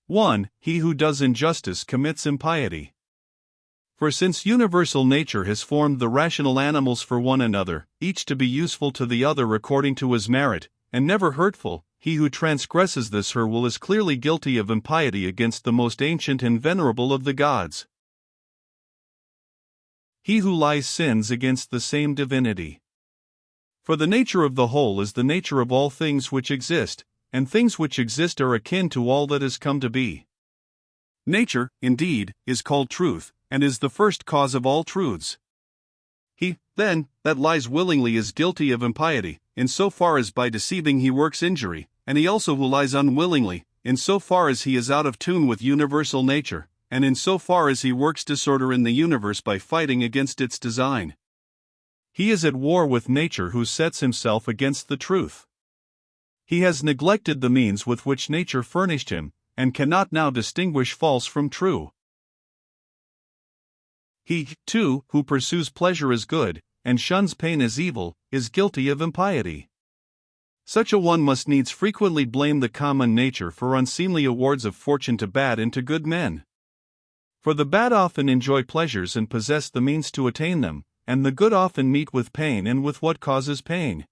1. He who does injustice commits impiety. For since universal nature has formed the rational animals for one another, each to be useful to the other according to his merit, and never hurtful, he who transgresses this her will is clearly guilty of impiety against the most ancient and venerable of the gods. He who lies sins against the same divinity. For the nature of the whole is the nature of all things which exist, and things which exist are akin to all that has come to be. Nature, indeed, is called truth, and is the first cause of all truths. He, then, that lies willingly is guilty of impiety, in so far as by deceiving he works injury, and he also who lies unwillingly, in so far as he is out of tune with universal nature, and in so far as he works disorder in the universe by fighting against its design. He is at war with nature who sets himself against the truth. He has neglected the means with which nature furnished him, and cannot now distinguish false from true. He, too, who pursues pleasure as good, and shuns pain as evil, is guilty of impiety. Such a one must needs frequently blame the common nature for unseemly awards of fortune to bad and to good men. For the bad often enjoy pleasures and possess the means to attain them, and the good often meet with pain and with what causes pain.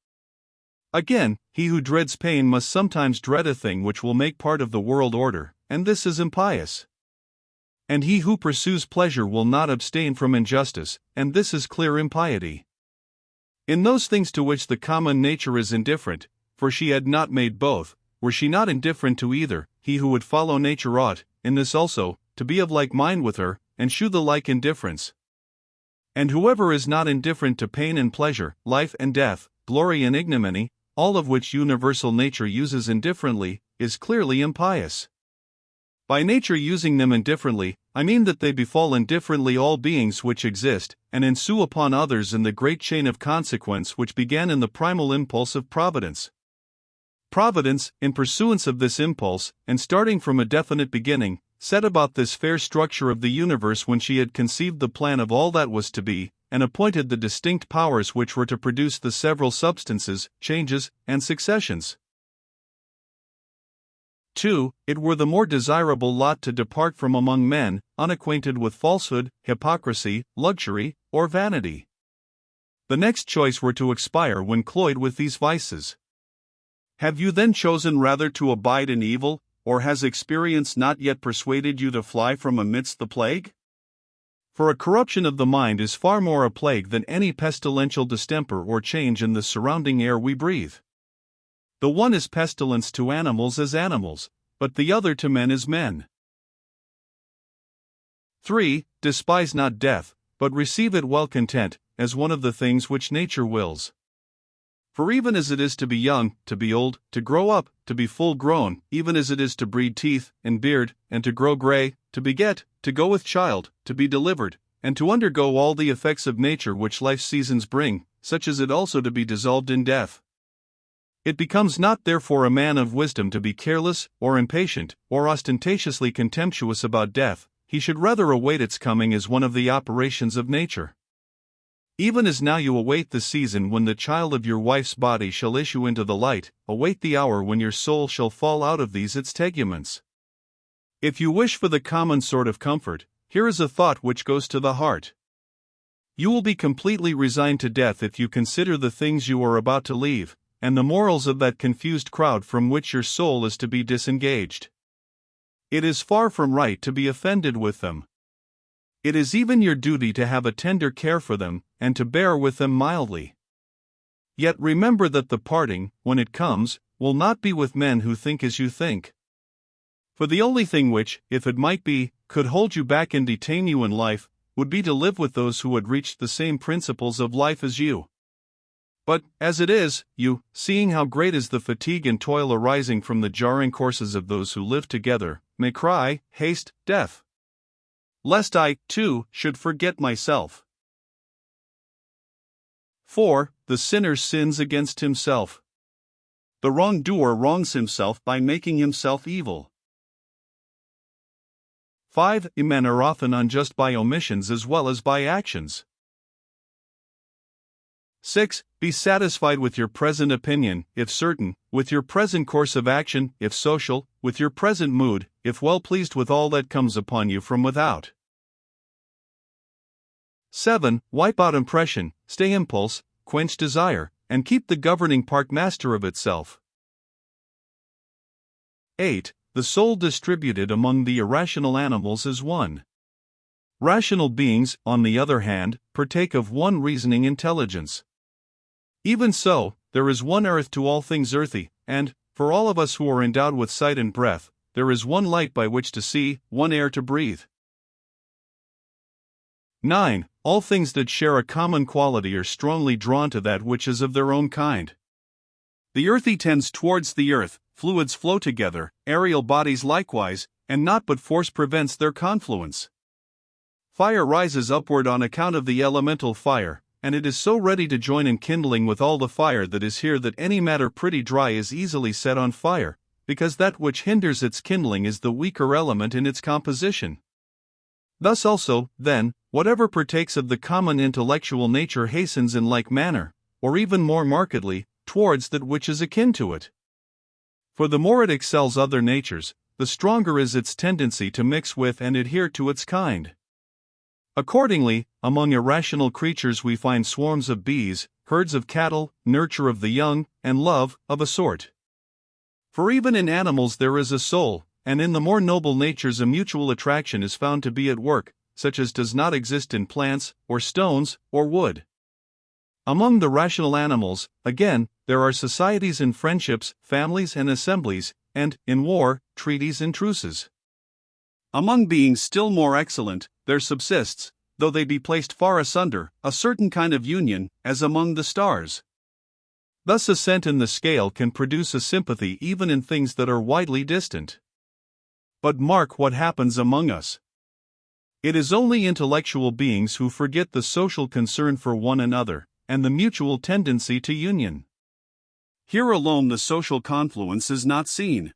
Again, he who dreads pain must sometimes dread a thing which will make part of the world order, and this is impious. And he who pursues pleasure will not abstain from injustice, and this is clear impiety. In those things to which the common nature is indifferent, for she had not made both, were she not indifferent to either, he who would follow nature ought, in this also, to be of like mind with her, and shew the like indifference. And whoever is not indifferent to pain and pleasure, life and death, glory and ignominy, all of which universal nature uses indifferently, is clearly impious. By nature using them indifferently, I mean that they befall indifferently all beings which exist, and ensue upon others in the great chain of consequence which began in the primal impulse of Providence. Providence, in pursuance of this impulse, and starting from a definite beginning, set about this fair structure of the universe when she had conceived the plan of all that was to be, and appointed the distinct powers which were to produce the several substances, changes, and successions. 2. It were the more desirable lot to depart from among men, unacquainted with falsehood, hypocrisy, luxury, or vanity. The next choice were to expire when cloyed with these vices. Have you then chosen rather to abide in evil, or has experience not yet persuaded you to fly from amidst the plague? For a corruption of the mind is far more a plague than any pestilential distemper or change in the surrounding air we breathe. The one is pestilence to animals as animals, but the other to men as men. 3. Despise not death, but receive it well content, as one of the things which nature wills. For even as it is to be young, to be old, to grow up, to be full grown, even as it is to breed teeth, and beard, and to grow grey, to beget, to go with child, to be delivered, and to undergo all the effects of nature which life's seasons bring, such is it also to be dissolved in death. It becomes not therefore a man of wisdom to be careless, or impatient, or ostentatiously contemptuous about death, he should rather await its coming as one of the operations of nature. Even as now you await the season when the child of your wife's body shall issue into the light, await the hour when your soul shall fall out of these its teguments. If you wish for the common sort of comfort, here is a thought which goes to the heart. You will be completely resigned to death if you consider the things you are about to leave, and the morals of that confused crowd from which your soul is to be disengaged. It is far from right to be offended with them. It is even your duty to have a tender care for them, and to bear with them mildly. Yet remember that the parting, when it comes, will not be with men who think as you think. For the only thing which, if it might be, could hold you back and detain you in life, would be to live with those who had reached the same principles of life as you. But, as it is, you, seeing how great is the fatigue and toil arising from the jarring courses of those who live together, may cry, haste, death. Lest I, too, should forget myself. 4. The sinner sins against himself. The wrongdoer wrongs himself by making himself evil. 5. Men are often unjust by omissions as well as by actions. 6. Be satisfied with your present opinion, if certain, with your present course of action, if social, with your present mood, if well pleased with all that comes upon you from without. 7. Wipe out impression, stay impulse, quench desire, and keep the governing part master of itself. 8. The soul distributed among the irrational animals is one. Rational beings, on the other hand, partake of one reasoning intelligence. Even so, there is one earth to all things earthy, and, for all of us who are endowed with sight and breath, there is one light by which to see, one air to breathe. 9. All things that share a common quality are strongly drawn to that which is of their own kind. The earthy tends towards the earth, fluids flow together, aerial bodies likewise, and naught but force prevents their confluence. Fire rises upward on account of the elemental fire, and it is so ready to join in kindling with all the fire that is here that any matter pretty dry is easily set on fire, because that which hinders its kindling is the weaker element in its composition. Thus also, then, whatever partakes of the common intellectual nature hastens in like manner, or even more markedly, towards that which is akin to it. For the more it excels other natures, the stronger is its tendency to mix with and adhere to its kind. Accordingly, among irrational creatures we find swarms of bees, herds of cattle, nurture of the young, and love, of a sort. For even in animals there is a soul, and in the more noble natures a mutual attraction is found to be at work, such as does not exist in plants, or stones, or wood. Among the rational animals, again, there are societies and friendships, families and assemblies, and, in war, treaties and truces. Among beings still more excellent, there subsists, though they be placed far asunder, a certain kind of union, as among the stars. Thus ascent in the scale can produce a sympathy even in things that are widely distant. But mark what happens among us. It is only intellectual beings who forget the social concern for one another, and the mutual tendency to union. Here alone the social confluence is not seen.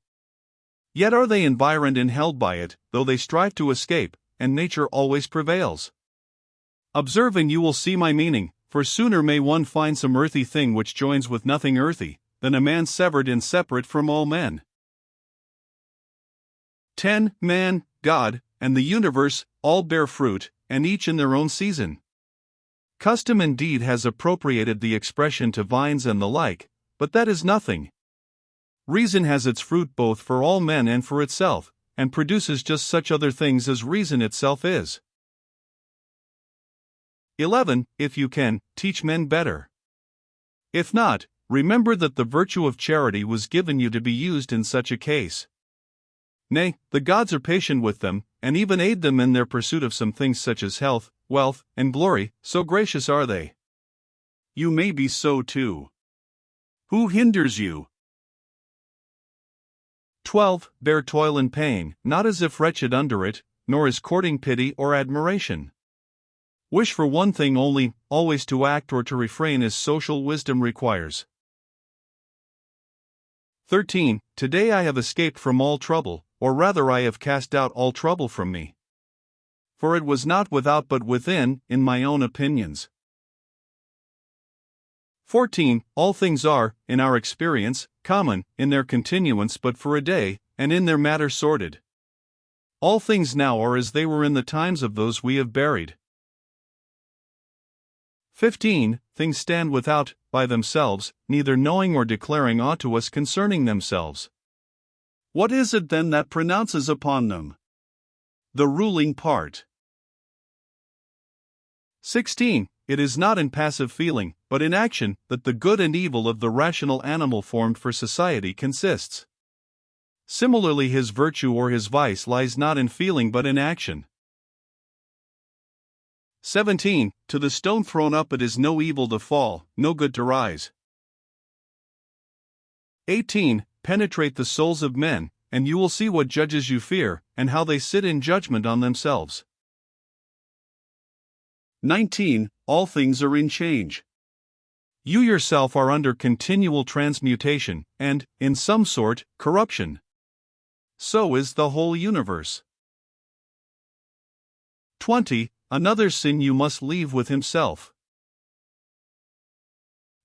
Yet are they environed and held by it, though they strive to escape, and nature always prevails. Observe and you will see my meaning, for sooner may one find some earthy thing which joins with nothing earthy, than a man severed and separate from all men. 10. Man, God, and the universe, all bear fruit, and each in their own season. Custom indeed has appropriated the expression to vines and the like, but that is nothing. Reason has its fruit both for all men and for itself, and produces just such other things as reason itself is. 11. If you can, teach men better. If not, remember that the virtue of charity was given you to be used in such a case. Nay, the gods are patient with them, and even aid them in their pursuit of some things such as health, wealth, and glory, so gracious are they. You may be so too. Who hinders you? 12. Bear toil and pain, not as if wretched under it, nor as courting pity or admiration. Wish for one thing only, always to act or to refrain as social wisdom requires. 13. Today I have escaped from all trouble, or rather I have cast out all trouble from me. For it was not without but within, in my own opinions. 14. All things are, in our experience, common, in their continuance but for a day, and in their matter sordid. All things now are as they were in the times of those we have buried. 15. Things stand without, by themselves, neither knowing or declaring aught to us concerning themselves. What is it then that pronounces upon them? The ruling part. 16. It is not in passive feeling, but in action, that the good and evil of the rational animal formed for society consists. Similarly, his virtue or his vice lies not in feeling but in action. 17. To the stone thrown up it is no evil to fall, no good to rise. 18. Penetrate the souls of men, and you will see what judges you fear, and how they sit in judgment on themselves. 19. All things are in change. You yourself are under continual transmutation, and, in some sort, corruption. So is the whole universe. 20. Another sin you must leave with himself.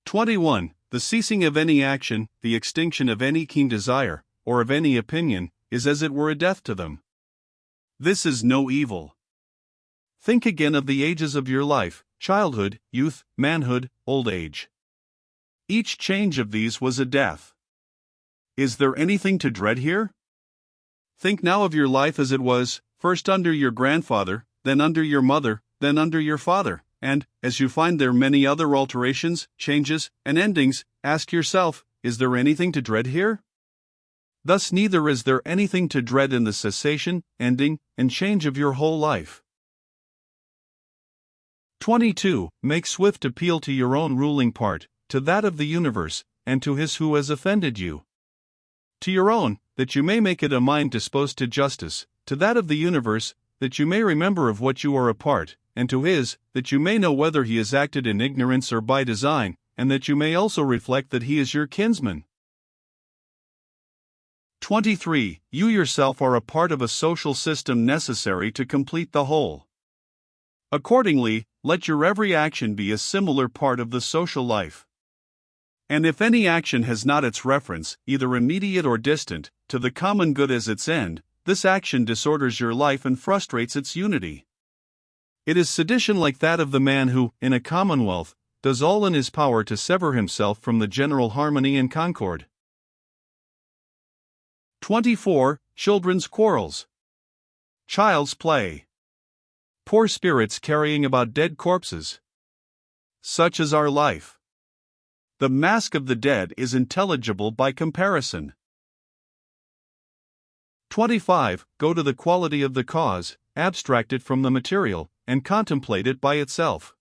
21. The ceasing of any action, the extinction of any keen desire, or of any opinion, is as it were a death to them. This is no evil. Think again of the ages of your life: childhood, youth, manhood, old age. Each change of these was a death. Is there anything to dread here? Think now of your life as it was, first under your grandfather, then under your mother, then under your father, and, as you find there many other alterations, changes, and endings, ask yourself, is there anything to dread here? Thus neither is there anything to dread in the cessation, ending, and change of your whole life. 22. Make swift appeal to your own ruling part, to that of the universe, and to his who has offended you. To your own, that you may make it a mind disposed to justice; to that of the universe, that you may remember of what you are a part; and to his, that you may know whether he has acted in ignorance or by design, and that you may also reflect that he is your kinsman. 23. You yourself are a part of a social system necessary to complete the whole. Accordingly, let your every action be a similar part of the social life. And if any action has not its reference, either immediate or distant, to the common good as its end, this action disorders your life and frustrates its unity. It is sedition like that of the man who, in a commonwealth, does all in his power to sever himself from the general harmony and concord. 24. Children's quarrels. Child's play. Poor spirits carrying about dead corpses. Such is our life. The mask of the dead is intelligible by comparison. 25. Go to the quality of the cause, abstract it from the material, and contemplate it by itself.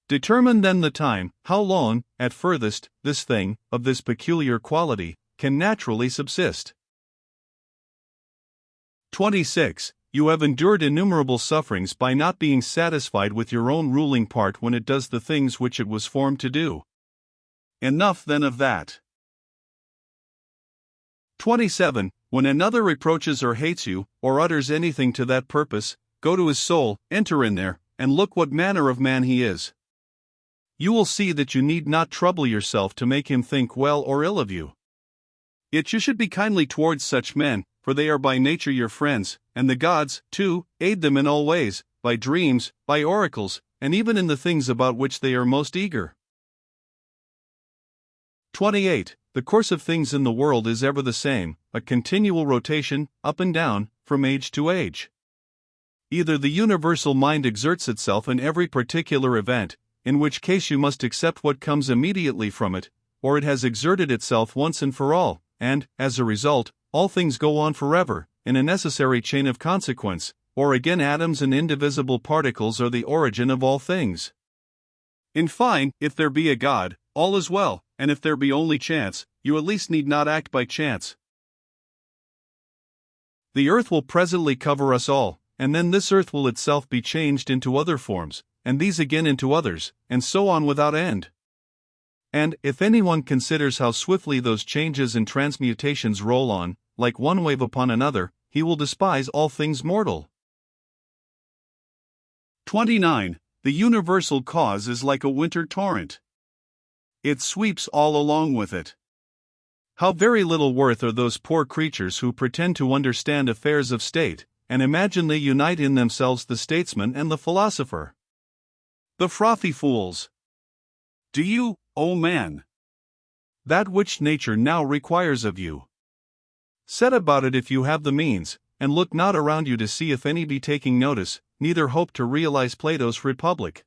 Determine then the time, how long, at furthest, this thing, of this peculiar quality, can naturally subsist. 26. You have endured innumerable sufferings by not being satisfied with your own ruling part when it does the things which it was formed to do. Enough then of that. 27. When another reproaches or hates you, or utters anything to that purpose, go to his soul, enter in there, and look what manner of man he is. You will see that you need not trouble yourself to make him think well or ill of you. Yet you should be kindly towards such men, for they are by nature your friends, and the gods, too, aid them in all ways, by dreams, by oracles, and even in the things about which they are most eager. 28. The course of things in the world is ever the same, a continual rotation, up and down, from age to age. Either the universal mind exerts itself in every particular event, in which case you must accept what comes immediately from it, or it has exerted itself once and for all, and, as a result, all things go on forever, in a necessary chain of consequence, or again atoms and indivisible particles are the origin of all things. In fine, if there be a God, all is well, and if there be only chance, you at least need not act by chance. The earth will presently cover us all, and then this earth will itself be changed into other forms, and these again into others, and so on without end. And, if anyone considers how swiftly those changes and transmutations roll on, like one wave upon another, he will despise all things mortal. 29. The universal cause is like a winter torrent. It sweeps all along with it. How very little worth are those poor creatures who pretend to understand affairs of state, and imagine they unite in themselves the statesman and the philosopher. The frothy fools! Do you, O man, that which nature now requires of you. Set about it if you have the means, and look not around you to see if any be taking notice, neither hope to realize Plato's Republic.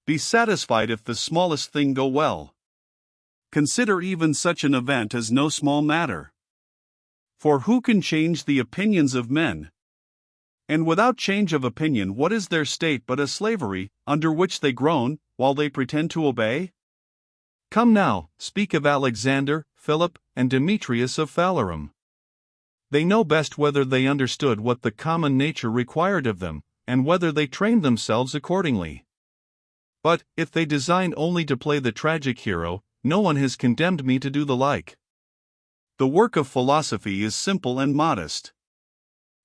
Be satisfied if the smallest thing go well. Consider even such an event as no small matter. For who can change the opinions of men? And without change of opinion, what is their state but a slavery, under which they groan, while they pretend to obey? Come now, speak of Alexander, Philip, and Demetrius of Phalerum. They know best whether they understood what the common nature required of them, and whether they trained themselves accordingly. But, if they designed only to play the tragic hero, no one has condemned me to do the like. The work of philosophy is simple and modest.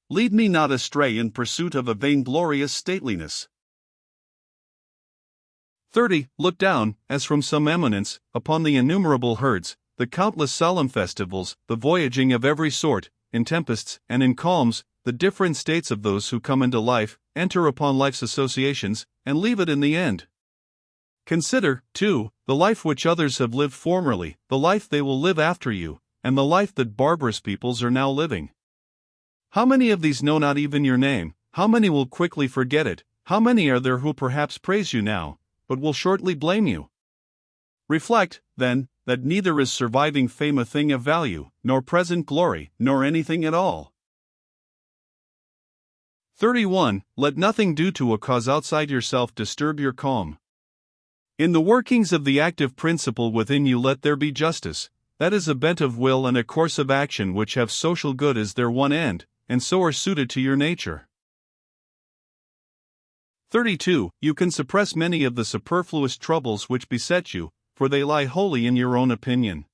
Lead me not astray in pursuit of a vainglorious stateliness. 30. Look down, as from some eminence, upon the innumerable herds, the countless solemn festivals, the voyaging of every sort, in tempests and in calms, the different states of those who come into life, enter upon life's associations, and leave it in the end. Consider, too, the life which others have lived formerly, the life they will live after you, and the life that barbarous peoples are now living. How many of these know not even your name? How many will quickly forget it? How many are there who perhaps praise you now, but will shortly blame you? Reflect, then, that neither is surviving fame a thing of value, nor present glory, nor anything at all. 31. Let nothing due to a cause outside yourself disturb your calm. In the workings of the active principle within you let there be justice, that is a bent of will and a course of action which have social good as their one end, and so are suited to your nature. 32. You can suppress many of the superfluous troubles which beset you, for they lie wholly in your own opinion.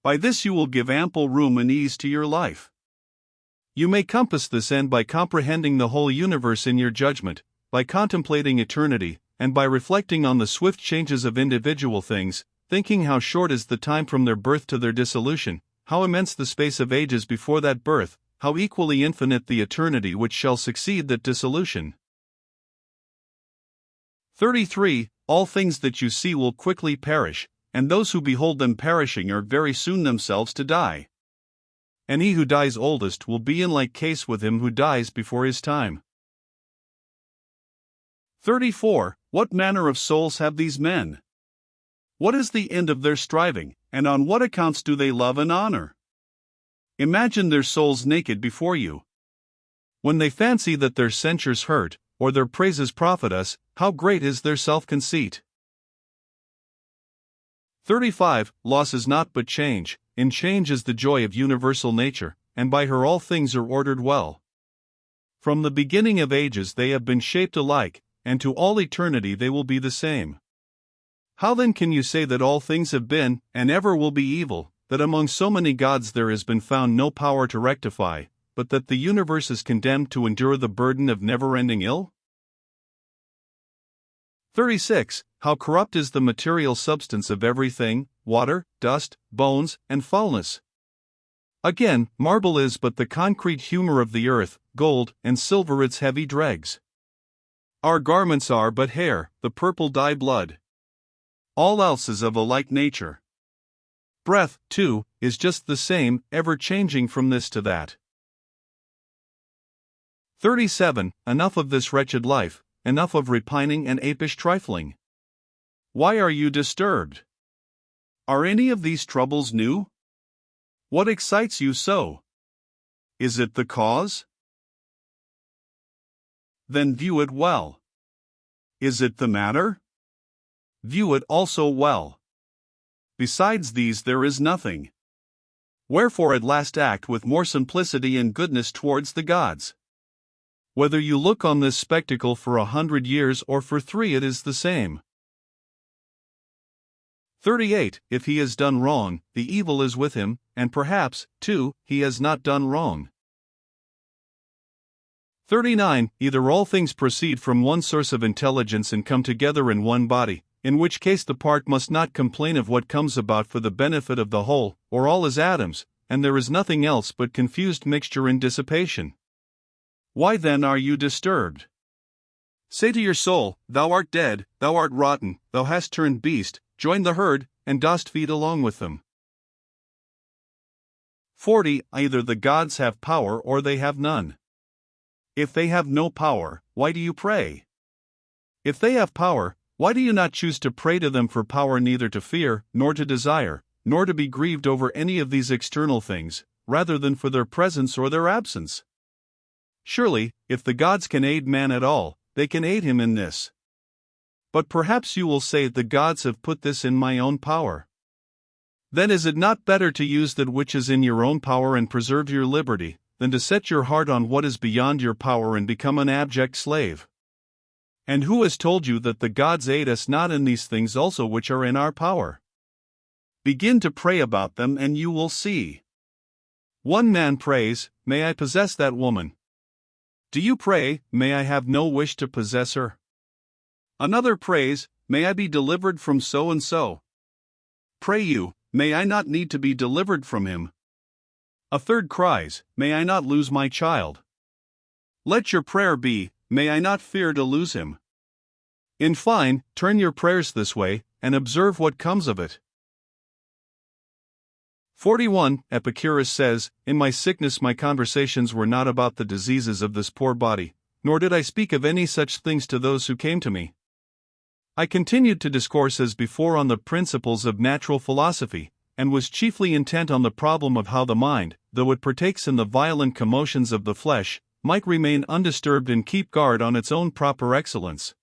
By this you will give ample room and ease to your life. You may compass this end by comprehending the whole universe in your judgment, by contemplating eternity, and by reflecting on the swift changes of individual things, thinking how short is the time from their birth to their dissolution, how immense the space of ages before that birth, how equally infinite the eternity which shall succeed that dissolution. 33. All things that you see will quickly perish, and those who behold them perishing are very soon themselves to die. And he who dies oldest will be in like case with him who dies before his time. 34. What manner of souls have these men? What is the end of their striving, and on what accounts do they love and honor? Imagine their souls naked before you. When they fancy that their censures hurt, or their praises profit us, how great is their self-conceit! 35. Loss is naught but change, in change is the joy of universal nature, and by her all things are ordered well. From the beginning of ages they have been shaped alike, and to all eternity they will be the same. How then can you say that all things have been, and ever will be evil, that among so many gods there has been found no power to rectify, but that the universe is condemned to endure the burden of never-ending ill? 36. How corrupt is the material substance of everything, water, dust, bones, and foulness! Again, marble is but the concrete humor of the earth, gold and silver its heavy dregs. Our garments are but hair, the purple dye blood. All else is of a like nature. Breath, too, is just the same, ever changing from this to that. 37. Enough of this wretched life, enough of repining and apish trifling. Why are you disturbed? Are any of these troubles new? What excites you so? Is it the cause? Then view it well. Is it the matter? View it also well. Besides these there is nothing. Wherefore at last act with more simplicity and goodness towards the gods. Whether you look on this spectacle for 100 years or for 3, it is the same. 38. If he has done wrong, the evil is with him, and perhaps, too, he has not done wrong. 39. Either all things proceed from one source of intelligence and come together in one body, in which case the part must not complain of what comes about for the benefit of the whole, or all is atoms, and there is nothing else but confused mixture and dissipation. Why then are you disturbed? Say to your soul, thou art dead, thou art rotten, thou hast turned beast, join the herd, and dost feed along with them. 40. Either the gods have power or they have none. If they have no power, why do you pray? If they have power, why do you not choose to pray to them for power neither to fear, nor to desire, nor to be grieved over any of these external things, rather than for their presence or their absence? Surely, if the gods can aid man at all, they can aid him in this. But perhaps you will say the gods have put this in my own power. Then is it not better to use that which is in your own power and preserve your liberty, than to set your heart on what is beyond your power and become an abject slave? And who has told you that the gods aid us not in these things also which are in our power? Begin to pray about them and you will see. One man prays, may I possess that woman. Do you pray, may I have no wish to possess her? Another prays, may I be delivered from so and so. Pray you, may I not need to be delivered from him. A third cries, may I not lose my child. Let your prayer be, may I not fear to lose him. In fine, turn your prayers this way, and observe what comes of it. 41. Epicurus says, in my sickness my conversations were not about the diseases of this poor body, nor did I speak of any such things to those who came to me. I continued to discourse as before on the principles of natural philosophy, and was chiefly intent on the problem of how the mind, though it partakes in the violent commotions of the flesh, might remain undisturbed and keep guard on its own proper excellence.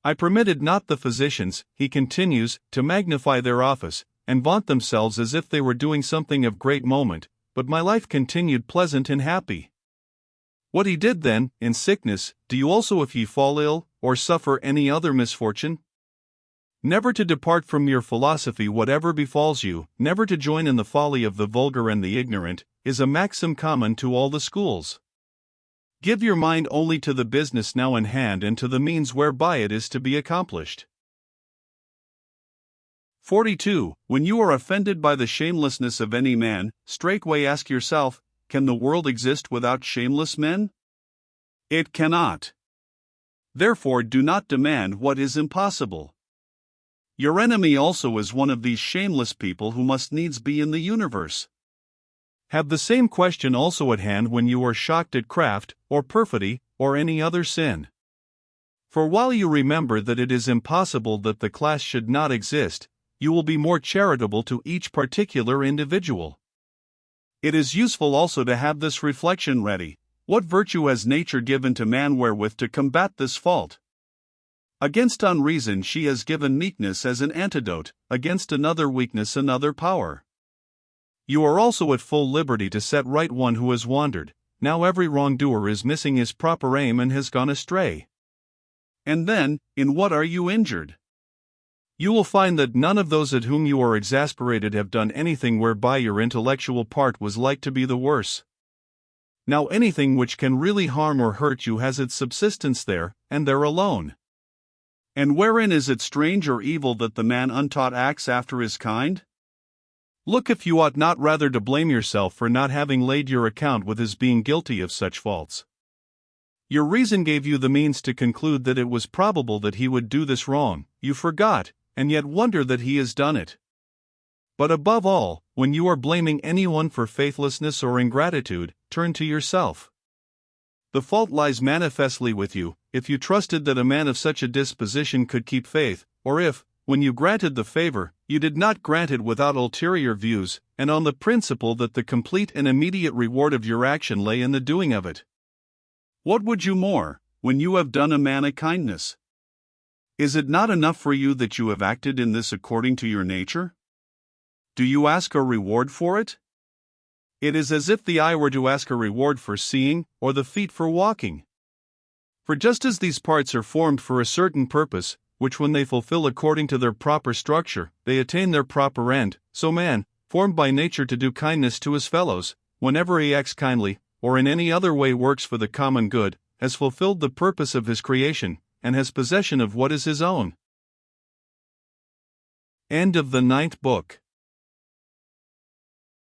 I permitted not the physicians, he continues, to magnify their office, and vaunt themselves as if they were doing something of great moment, but my life continued pleasant and happy. What he did then, in sickness, do you also if ye fall ill, or suffer any other misfortune? Never to depart from your philosophy whatever befalls you, never to join in the folly of the vulgar and the ignorant, is a maxim common to all the schools. Give your mind only to the business now in hand and to the means whereby it is to be accomplished. 42. When you are offended by the shamelessness of any man, straightway ask yourself, can the world exist without shameless men? It cannot. Therefore do not demand what is impossible. Your enemy also is one of these shameless people who must needs be in the universe. Have the same question also at hand when you are shocked at craft, or perfidy, or any other sin. For while you remember that it is impossible that the class should not exist, you will be more charitable to each particular individual. It is useful also to have this reflection ready: what virtue has nature given to man wherewith to combat this fault? Against unreason she has given meekness as an antidote, against another weakness another power. You are also at full liberty to set right one who has wandered, now every wrongdoer is missing his proper aim and has gone astray. And then, in what are you injured? You will find that none of those at whom you are exasperated have done anything whereby your intellectual part was like to be the worse. Now anything which can really harm or hurt you has its subsistence there, and there alone. And wherein is it strange or evil that the man untaught acts after his kind? Look if you ought not rather to blame yourself for not having laid your account with his being guilty of such faults. Your reason gave you the means to conclude that it was probable that he would do this wrong, you forgot, and yet wonder that he has done it. But above all, when you are blaming anyone for faithlessness or ingratitude, turn to yourself. The fault lies manifestly with you, if you trusted that a man of such a disposition could keep faith, or if, when you granted the favor, you did not grant it without ulterior views, and on the principle that the complete and immediate reward of your action lay in the doing of it. What would you more, when you have done a man a kindness? Is it not enough for you that you have acted in this according to your nature? Do you ask a reward for it? It is as if the eye were to ask a reward for seeing, or the feet for walking. For just as these parts are formed for a certain purpose, which when they fulfill according to their proper structure, they attain their proper end, so man, formed by nature to do kindness to his fellows, whenever he acts kindly, or in any other way works for the common good, has fulfilled the purpose of his creation, and has possession of what is his own. End of the 9th book.